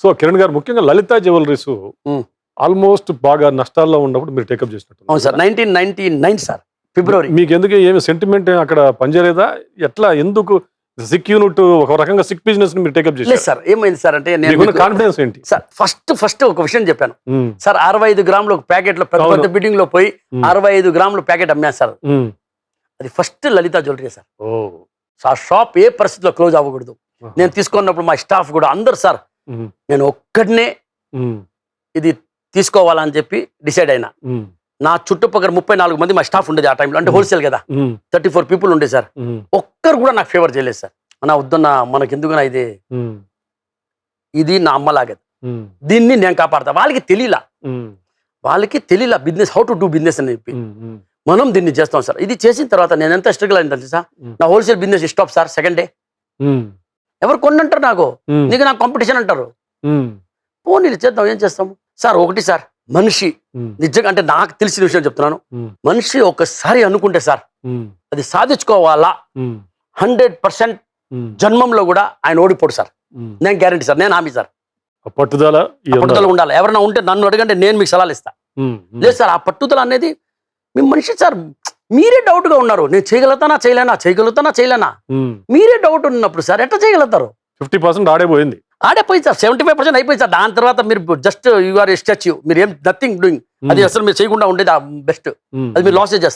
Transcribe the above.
So Kiran గారు ముఖ్యంగా లలిత jewelleries ఉమ్. Almost బాగా నష్టాల్లో ఉన్నప్పుడు మీరు టేకప్ చేసినట్టు అవును సార్ 1999 సార్ ఫిబ్రవరి. మీకు ఎందుకు ఏమి సెంటిమెంట్ అక్కడ పనిచేయలేదా? ఎట్లా ఎందుకు సిక్ యూనిట్ ఒక రకంగా సిక్ బిజినెస్ ని మీరు టేకప్ లేదు చేశారు? సార్, ఏమైంది సార్ అంటే నేను మీకున్న మీకు- కాన్ఫిడెన్స్ ఏంటి? సార్ ఫస్ట్ ఒక విషయం చెప్పాను ఉమ్, సార్. 65 గ్రాములు ఒక ప్యాకెట్ లో పెద్ద అవును. పెద్ద బిల్డింగ్ లో పోయి 65 గ్రాములు ప్యాకెట్ అమ్మాను సార్. ఉమ్. అది ఫస్ట్ లలిత జ్యువెలరీ సార్. ఓ. ఆ షాప్ ఏ పరిస్థితిలో క్లోజ్ అవ్వకూడదు. నేను తీసుకున్నప్పుడు మా స్టాఫ్ కూడా అందరు సార్ ఉమ్, నేను ఒక్కడనే ఉమ్, ఇది తీసుకోవాలని చెప్పి డిసైడ్ అయినా. ఉమ్, నా చుట్టుపక్కల 34 మంది మా స్టాఫ్ ఉండేది ఆ టైంలో, అంటే హోల్సేల్ కదా, ఉమ్, 34 పీపుల్ ఉండే సార్. ఉమ్, ఒక్కరు కూడా నాకు ఫేవర్ చేయలేదు సార్. అన్న వద్దన్నా మనకి ఎందుకున్నా ఉమ్, ఇది నా అమ్మలాగది, ఉమ్, దీన్ని నేను కాపాడతా. వాళ్ళకి ఉమ్, తెలియలా business, how to do business అని చెప్పి ఉమ్, మనం దీన్ని చేస్తాం సార్. ఇది చేసిన తర్వాత నేను ఎంత స్ట్రగుల్ అయింది తెలుసా. నా wholesale business stop sir second day. Um, ఎవరు కొన్ని అంటారు నాకు, ఉమ్, నీకు నాకు కాంపిటీషన్ అంటారు. ఉమ్, పోనీ చేద్దాం, ఏం చేస్తాము సార్. ఒకటి సార్, మనిషి ఉమ్, నిజంగా అంటే నాకు తెలిసిన విషయం చెప్తున్నాను. ఉమ్, మనిషి ఒకసారి అనుకుంటే సార్ ఉమ్, అది సాధించుకోవాలా. ఉమ్, 100% ఉమ్, జన్మంలో కూడా ఆయన ఓడిపోడు సార్. ఉమ్. నేను గ్యారంటీ సార్, నేను హామీ సార్. ఆ పట్టుదల ఈ పట్టుదల ఉండాలి. ఎవరైనా ఉంటే నన్ను అడగండి, నేను మీకు సలహాలు ఇస్తా. ఉమ్, ఉమ్, లేదు సార్, ఆ పట్టుదల అనేది మీ మనిషి సార్. మీరే డౌట్ గా ఉన్నారు, నేను చేయగలుగుతానా చేయలేనా ఉమ్. మీరే డౌట్ ఉన్నప్పుడు సార్ ఎట్లా చేయగలుగుతారు? 50% ఆడే పోయింది. ఆడైపోయింది సార్, 75% అయిపోయింది సార్. దాని తర్వాత మీరు జస్ట్ యూఆర్ స్టాచ్యూ, మీరు ఏం నథింగ్ డూయింగ్. అది అసలు మీరు చేయకుండా ఉండేది బెస్ట్. ఉమ్. అది మీరు లాస్ చేస్తారు.